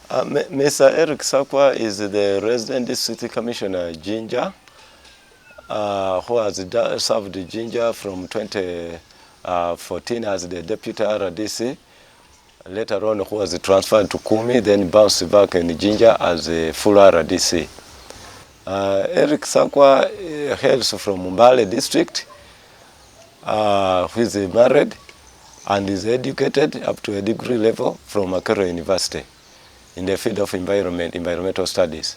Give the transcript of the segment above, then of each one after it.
Mr. Eric Sakwa is the resident district commissioner Jinja, who has served Jinja from 2014 as the deputy RDC. Later on, who was transferred to Kumi, then bounced back in Jinja as a full RDC. Eric Sakwa hails from Mbale district, who is married and is educated up to a degree level from Makere University in the field of environmental studies.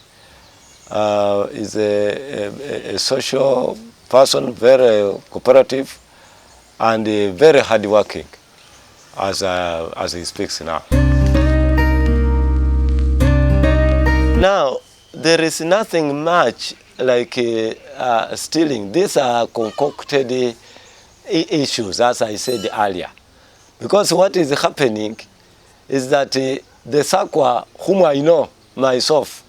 Is a social person, very cooperative and very hardworking as he speaks now. Now, there is nothing much like stealing. These are concocted issues, as I said earlier. Because what is happening is that the Sakwa, whom I know myself,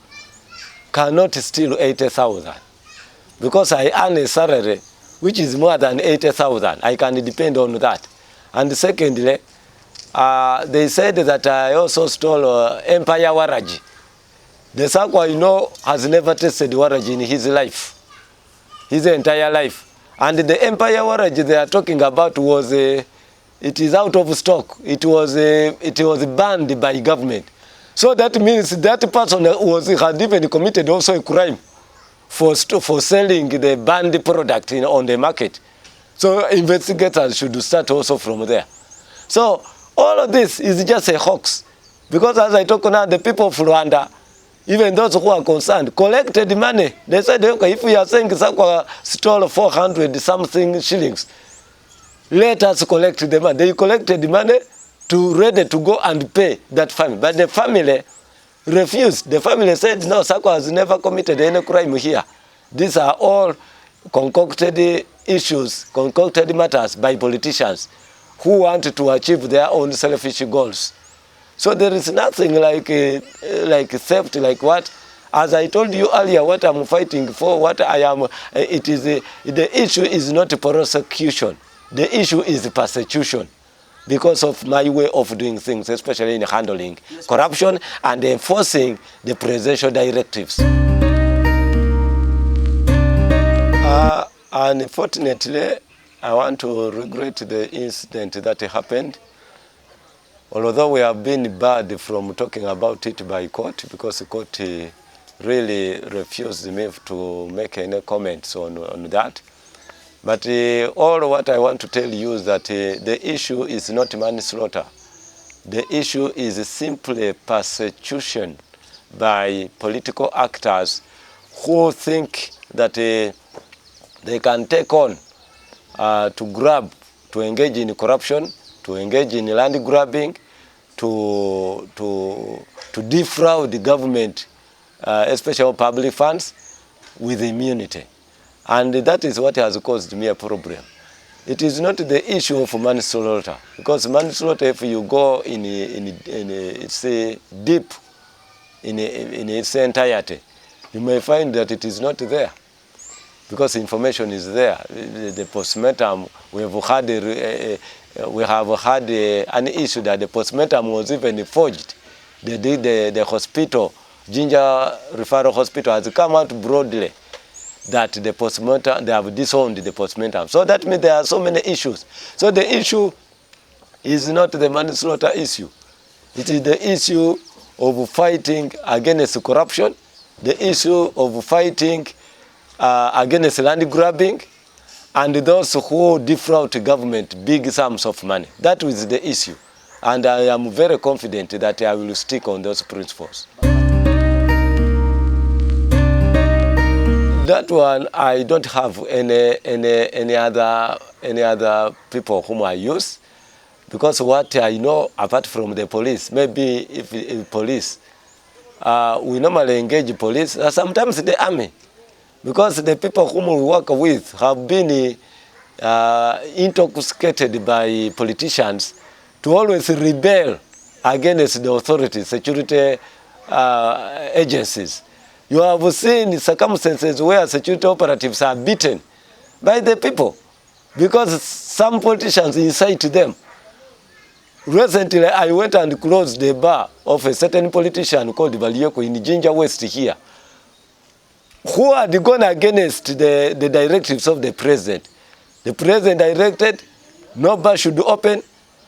cannot steal 80,000. Because I earn a salary which is more than 80,000. I can depend on that. And secondly, they said that I also stole Empire Waraji. The Sakwa, you know, has never tasted Waraji in his life, his entire life. And the Empire Waraji they are talking about was, it is out of stock. It was banned by government. So that means that person had even committed also a crime for selling the banned product on the market. So investigators should start also from there. So all of this is just a hoax. Because as I talk now, the people of Rwanda, even those who are concerned, collected money. They said, okay, if we are saying Sakwa stole 400 something shillings, let us collect the money. They collected the money ready to go and pay that family. But the family refused. The family said, no, Sakwa has never committed any crime here. These are all concocted issues, concocted matters by politicians who want to achieve their own selfish goals. So there is nothing like theft, like what, as I told you earlier, what I'm fighting for, what I am, the issue is not prosecution. The issue is persecution because of my way of doing things, especially in handling corruption and enforcing the presidential directives. Unfortunately, I want to regret the incident that happened. Although we have been barred from talking about it by court, because the court really refused me to make any comments on that. But all what I want to tell you is that the issue is not manslaughter. The issue is simply persecution by political actors who think that they can take on to grab, to engage in corruption, to engage in land grabbing, to defraud the government, especially public funds, with immunity. And that is what has caused me a problem. It is not the issue of manslaughter, because manslaughter, if you go in its deep in its entirety, you may find that it is not there, because information is there. The postmortem, we have had an issue that the postmortem was even forged. The hospital, Jinja Referral Hospital, has come out broadly that the postmortem, they have disowned the postmortem. So that means there are so many issues. So the issue is not the manslaughter issue. It is the issue of fighting against corruption, the issue of fighting against land grabbing, and those who defraud government big sums of money. That is the issue. And I am very confident that I will stick on those principles. That one, I don't have any other people whom I use, because what I know, apart from the police, maybe if police, we normally engage police, sometimes the army, because the people whom we work with have been intoxicated by politicians to always rebel against the authorities, security agencies. You have seen circumstances where security operatives are beaten by the people because some politicians incite them. Recently, I went and closed the bar of a certain politician called Valieko in Jinja West here, who had gone against the directives of the president. The president directed no bar should open,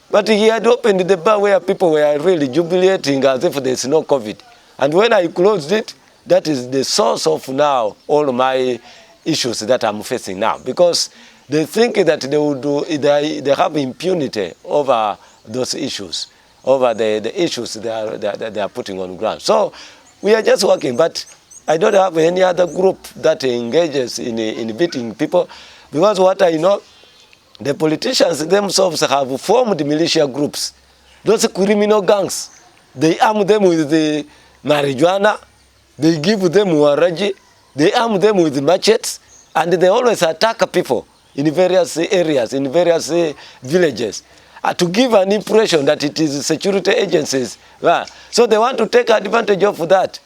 but he had opened the bar where people were really jubilating as if there's no COVID. And when I closed it, that is the source of now all my issues that I'm facing now, because they think that they will do, they have impunity over those issues, over the issues they are putting on ground. So we are just working, but I don't have any other group that engages in beating people, because what I know, the politicians themselves have formed militia groups, those criminal gangs. They arm them with the marijuana, they give them waraji, they arm them with machetes, and they always attack people in various areas, in various villages, to give an impression that it is security agencies. So they want to take advantage of that,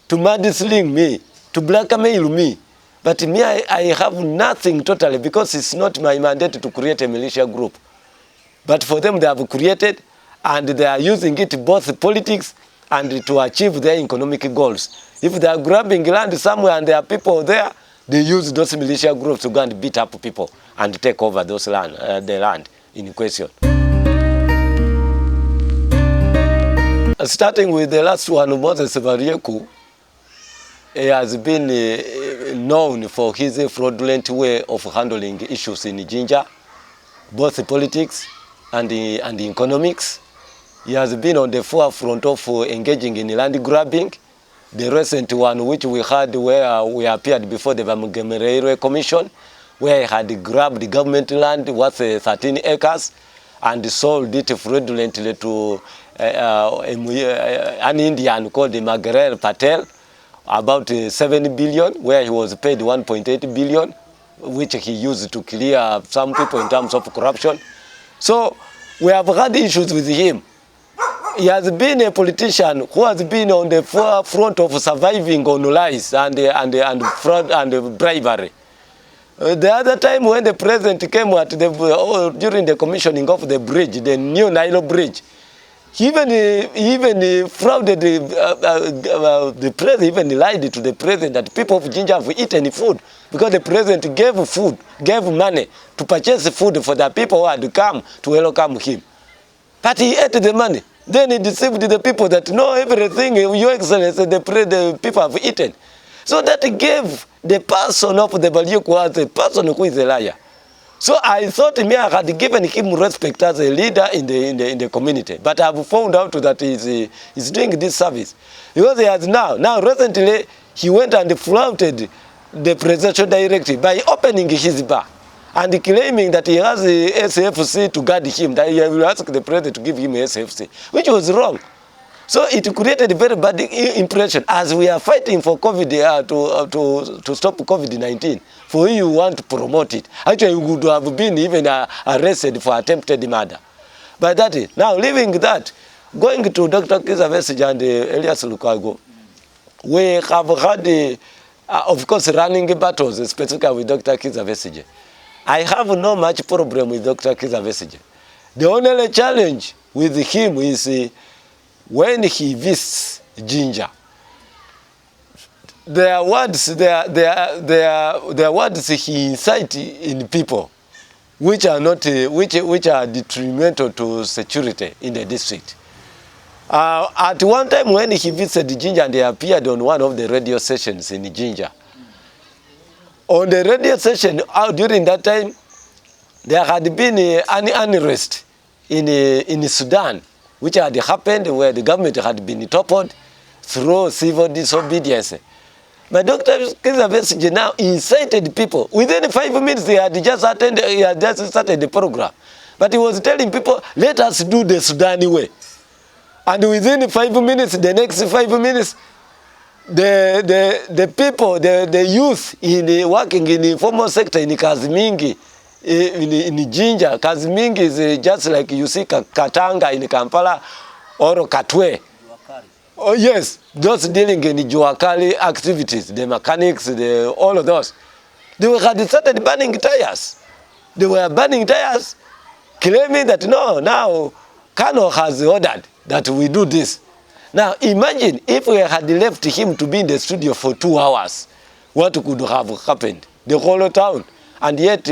to mudslinging me, to blackmail me. But me, I have nothing totally, because it's not my mandate to create a militia group. But for them, they have created, and they are using it both politics and to achieve their economic goals. If they are grabbing land somewhere and there are people there, they use those militia groups to go and beat up people and take over those land, the land in question. Starting with the last one, Moses Varieku, he has been known for his fraudulent way of handling issues in Jinja, both politics and economics. He has been on the forefront of engaging in land grabbing. The recent one which we had, where we appeared before the Bamugemerere Commission, where he had grabbed the government land worth 13 acres and sold it fraudulently to an Indian called Magarel Patel, about 7 billion, where he was paid 1.8 billion, which he used to clear some people in terms of corruption. So we have had issues with him. He has been a politician who has been on the forefront of surviving on lies and fraud and bribery. The other time when the president came at during the commissioning of the bridge, the new Nile bridge, he even frauded the president, even lied to the president that people of Jinja have eaten food, because the president gave money to purchase food for the people who had come to welcome him. But he ate the money. Then he deceived the people that no, everything, Your Excellency, the people have eaten. So that gave the person of the Balieku as a person who is a liar. So I thought I had given him respect as a leader in the community. But I have found out that he's doing this service. Because he has now recently, he went and flouted the presidential directive by opening his bar and claiming that he has a SFC to guard him, that he will ask the president to give him a SFC, which was wrong. So it created a very bad impression as we are fighting for COVID, to stop COVID-19. For you want to promote it. Actually, you would have been even arrested for attempted murder. But that is, now leaving that, going to Dr. Kizza Besigye and Elias Lukwago, we have had, of course, running battles, specifically with Dr. Kizza Besigye. I have no much problem with Dr. Kizza Besigye. The only challenge with him is when he visits Jinja. There are words he incites in people which are not which are detrimental to security in the district. At one time when he visited Jinja and he appeared on one of the radio stations in Jinja, on the radio station during that time, there had been an unrest in Sudan, which had happened where the government had been toppled through civil disobedience. But Dr. Kizza Besigye now incited people. Within 5 minutes, he had just started the program. But he was telling people, let us do the Sudani way. And within 5 minutes, the next 5 minutes, the people, the youth working in the informal sector in Kazimingi, in Jinja, Kazimingi is just like you see Katanga in Kampala or Katwe. Oh yes, those dealing in the Juakali activities, the mechanics, all of those. They had started burning tires. They were burning tires, claiming that no, now Colonel has ordered that we do this. Now imagine if we had left him to be in the studio for 2 hours, what could have happened? The whole town. And yet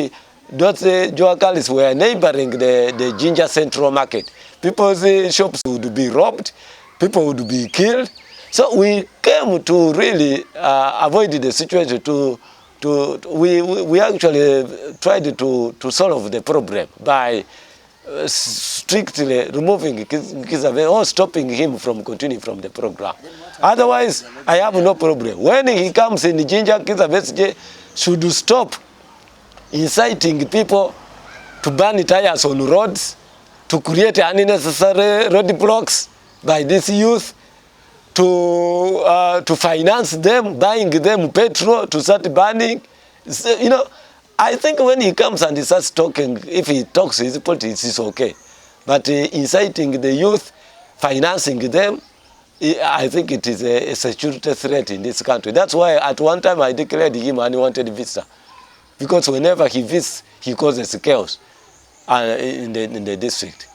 those Joakalis were neighboring the Ginger Central Market. People's shops would be robbed, people would be killed. So we came to really avoid the situation. We actually tried to solve the problem by strictly removing Kizabwe or stopping him from continuing from the program. Otherwise, I have no problem. When he comes in Ginger, Kizabwe should stop inciting people to burn tires on roads, to create unnecessary roadblocks by this youth, to finance them, buying them petrol to start burning. So, you know, I think when he comes and he starts talking, if he talks his politics, it's okay. But inciting the youth, financing them, I think it is a security threat in this country. That's why at one time I declared him an unwanted visitor. Because whenever he visits, he causes chaos in the district.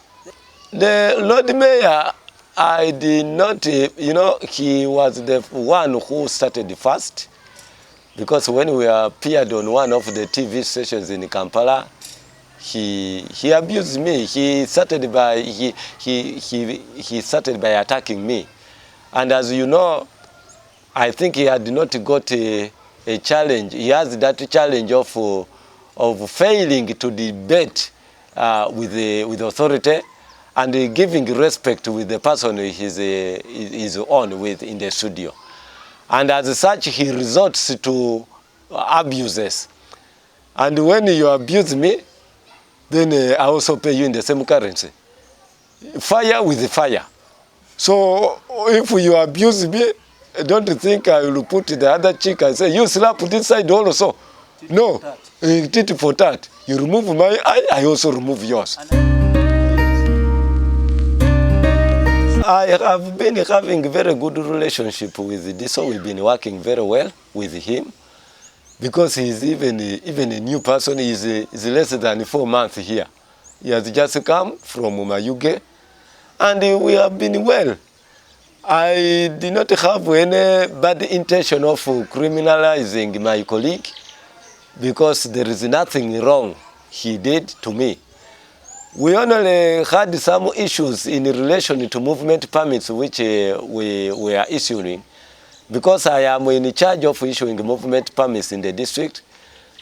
The Lord Mayor, I did not, you know, he was the one who started first. Because when we appeared on one of the TV stations in Kampala, he abused me. He started by attacking me. And as you know, I think he had not got a challenge. He has that challenge of failing to debate with authority and giving respect with the person he's on with in the studio. And as such, he resorts to abuses. And when you abuse me, then I also pay you in the same currency. Fire with fire. So if you abuse me, don't think I will put the other cheek and say, you slap this side also. No, tit for tat. You remove my eye, I also remove yours. I have been having a very good relationship with this, so we've been working very well with him. Because he's even a new person, he's less than 4 months here. He has just come from Mayuge, and we have been well. I did not have any bad intention of criminalizing my colleague, because there is nothing wrong he did to me. We only had some issues in relation to movement permits which we were issuing, because I am in charge of issuing movement permits in the district.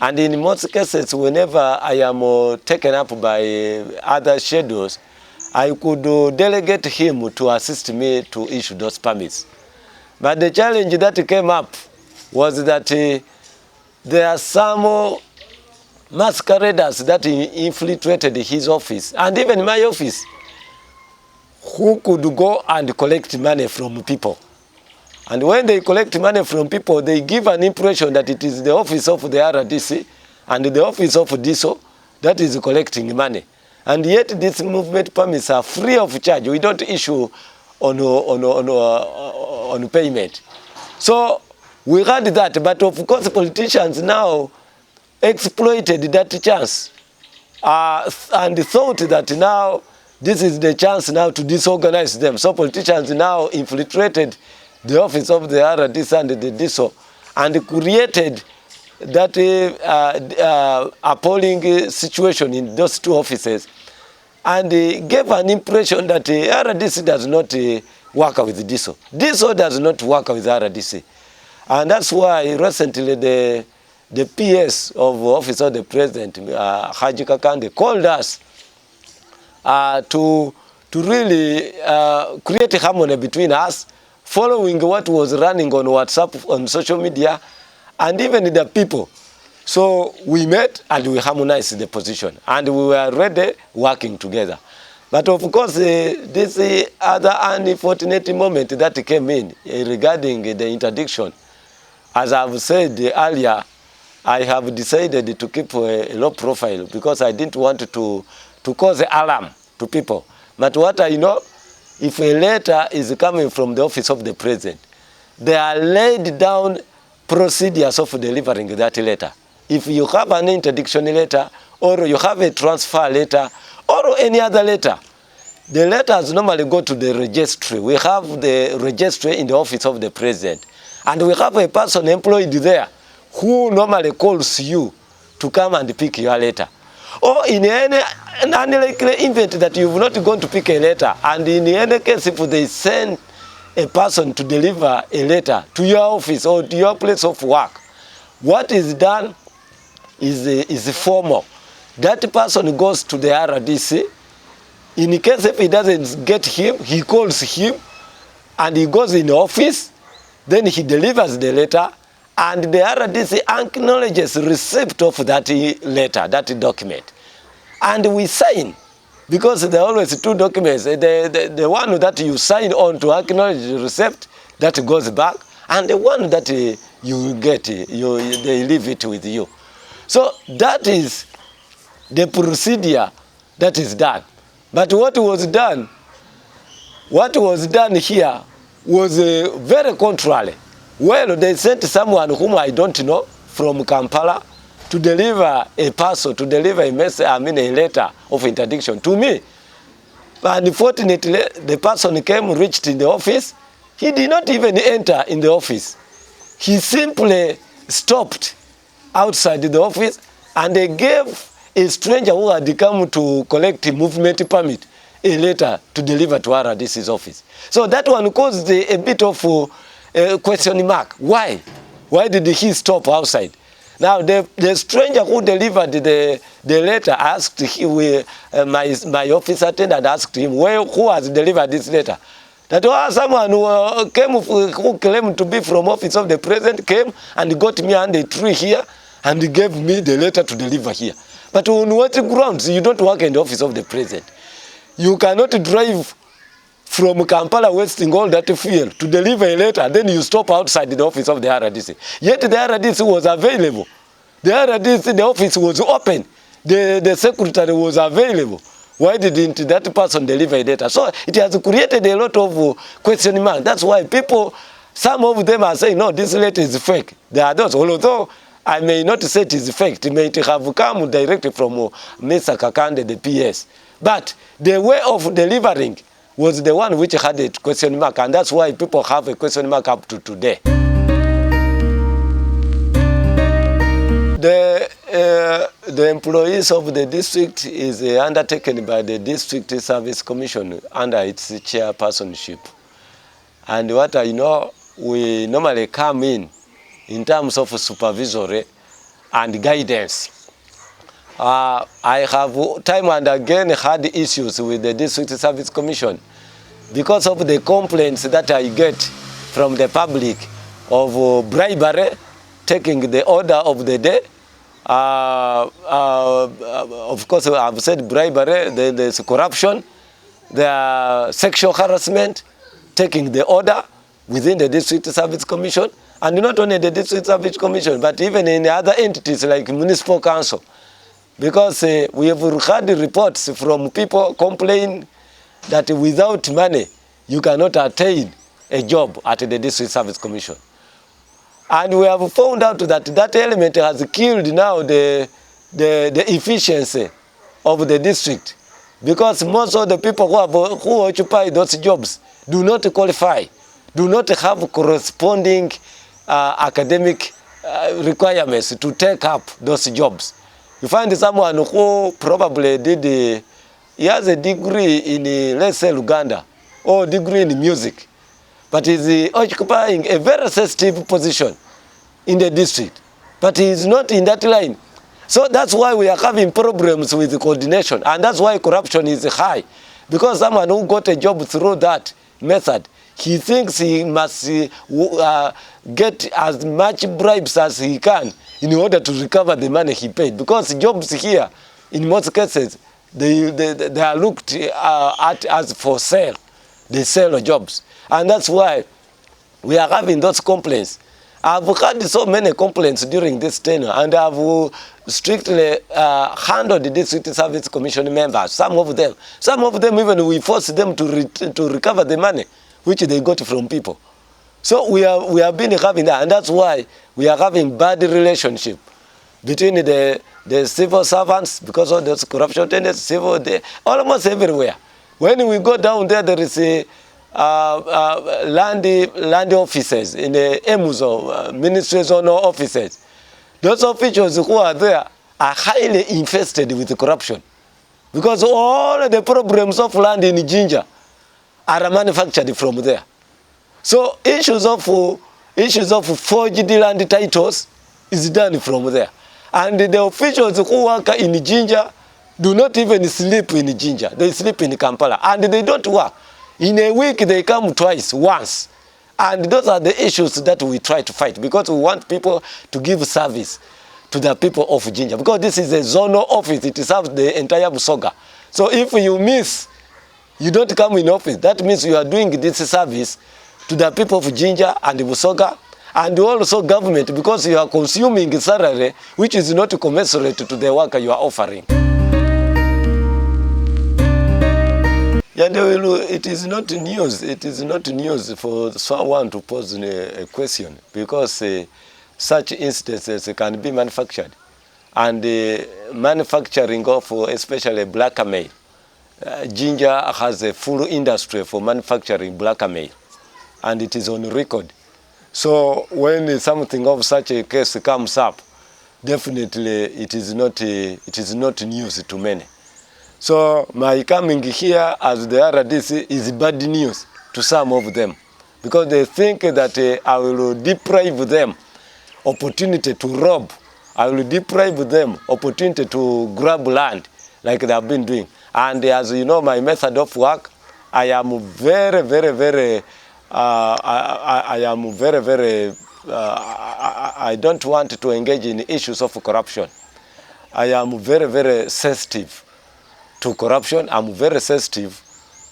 And in most cases, whenever I am taken up by other schedules, I could delegate him to assist me to issue those permits. But the challenge that came up was that there are some masqueraders that infiltrated his office, and even my office, who could go and collect money from people. And when they collect money from people, they give an impression that it is the office of the RDC and the office of DISO that is collecting money. And yet these movement permits are free of charge. We don't issue on payment. So we had that, but of course politicians now exploited that chance and thought that now this is the chance now to disorganize them. So politicians now infiltrated the office of the RDC and the DISO and created that appalling situation in those two offices, and gave an impression that RDC does not work with DISO. DISO does not work with RDC. And that's why recently the PS of Office of the President, Haji Kakande, called us to really create harmony between us, following what was running on WhatsApp, on social media, and even the people. So we met and we harmonized the position, and we were already working together. But of course, this other unfortunate moment that came in regarding the interdiction, as I've said earlier, I have decided to keep a low profile because I didn't want to cause alarm to people. But what I know, if a letter is coming from the office of the president, they are laid down procedures of delivering that letter. If you have an interdiction letter, or you have a transfer letter, or any other letter, the letters normally go to the registry. We have the registry in the office of the president. And we have a person employed there who normally calls you to come and pick your letter. Or in any unlikely event that you've not gone to pick a letter, and in any case if they send a person to deliver a letter to your office or to your place of work, what is done is formal. That person goes to the RDC. In case if he doesn't get him, he calls him and he goes in the office, then he delivers the letter, and the RDC acknowledges receipt of that letter, that document. And we sign, because there are always two documents. The one that you sign on to acknowledge the receipt, that goes back, and the one that you get, they leave it with you. So that is the procedure that is done. But what was done here was very contrary. Well, they sent someone whom I don't know from Kampala to deliver a parcel, to deliver a message, a letter of interdiction to me. But unfortunately, the person reached in the office. He did not even enter in the office. He simply stopped outside the office, and they gave a stranger who had come to collect a movement permit a letter to deliver to RDC's office. So that one caused a bit of a question mark. Why? Why did he stop outside? Now the stranger who delivered the letter asked him, my office attendant asked him, who has delivered this letter? That was someone who claimed to be from office of the president came and got me under a tree here and gave me the letter to deliver here. But on what grounds? You don't work in the office of the president. You cannot drive from Kampala wasting all that fuel to deliver a letter, then you stop outside the office of the RDC. Yet the RDC was available. The RDC, the office was open. The secretary was available. Why didn't that person deliver a letter? So it has created a lot of question marks. That's why people, some of them are saying, no, this letter is fake. There are those, although I may not say it is fake. It may have come directly from Mr. Kakande, the PS. But the way of delivering was the one which had a question mark, and that's why people have a question mark up to today. The employees of the district is undertaken by the District Service Commission under its chairpersonship. And what I know, we normally come in terms of supervisory and guidance. I have time and again had issues with the District Service Commission because of the complaints that I get from the public of bribery, taking the order of the day. Of course, I've said bribery, there's corruption, there's sexual harassment, taking the order within the District Service Commission, and not only the District Service Commission, but even in other entities like Municipal Council. Because we have had reports from people complaining that without money, you cannot attain a job at the District Service Commission. And we have found out that that element has killed now the efficiency of the district. Because most of the people who occupy those jobs do not qualify, do not have corresponding academic requirements to take up those jobs. You find someone who probably he has a degree in, let's say, Uganda, or degree in music, but he's occupying a very sensitive position in the district, but he's not in that line. So that's why we are having problems with the coordination, and that's why corruption is high, because someone who got a job through that method, he thinks he must get as much bribes as he can in order to recover the money he paid. Because jobs here, in most cases, they are looked at as for sale. They sell jobs. And that's why we are having those complaints. I've had so many complaints during this tenure, and I've strictly handled the District Service Commission members, some of them even we force them to recover the money which they got from people. So we have been having that, and that's why we are having bad relationship between the civil servants, because of those corruption tendencies, almost everywhere. When we go down there, there is a land offices in the EMUSO, Ministry Zonal offices. Those officials who are there are highly infested with corruption, because all the problems of land in Jinja are manufactured from there. So issues of forged land titles is done from there. And the officials who work in Jinja do not even sleep in Jinja. They sleep in Kampala. And they don't work. In a week, they come twice, once. And those are the issues that we try to fight, because we want people to give service to the people of Jinja. Because this is a zonal office. It serves the entire Busoga. So if you miss, you don't come in office, that means you are doing this service to the people of Jinja and Busoga, and also government, because you are consuming salary which is not commensurate to the work you are offering. It is not news. It is not news for someone to pose a question, because such instances can be manufactured. And manufacturing of especially blackmail. Jinja has a full industry for manufacturing blackmail, and it is on record. So when something of such a case comes up, definitely it is not news to many. So my coming here as the RDC is bad news to some of them, because they think that I will deprive them opportunity to rob. I will deprive them opportunity to grab land like they have been doing. And as you know, my method of work, I am very, very, very, I don't want to engage in issues of corruption. I am very, very sensitive to corruption. I'm very sensitive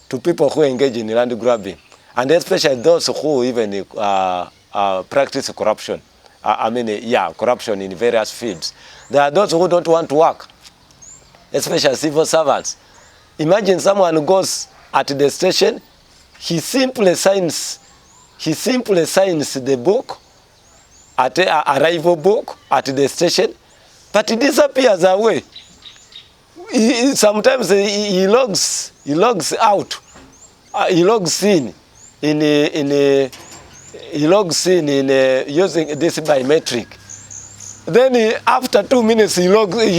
to people who engage in land grabbing, and especially those who even practice corruption. Corruption in various fields. There are those who don't want to work, especially civil servants. Imagine someone goes at the station, he simply signs the book, at arrival book at the station, but he disappears away. Sometimes he logs out. He logs in using this biometric. Then after 2 minutes he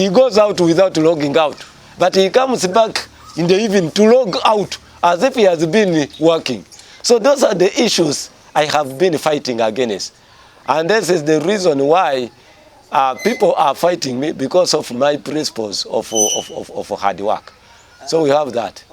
goes out without logging out. But he comes back in the evening to log out as if he has been working. So those are the issues I have been fighting against. And this is the reason why people are fighting me, because of my principles of hard work. So we have that.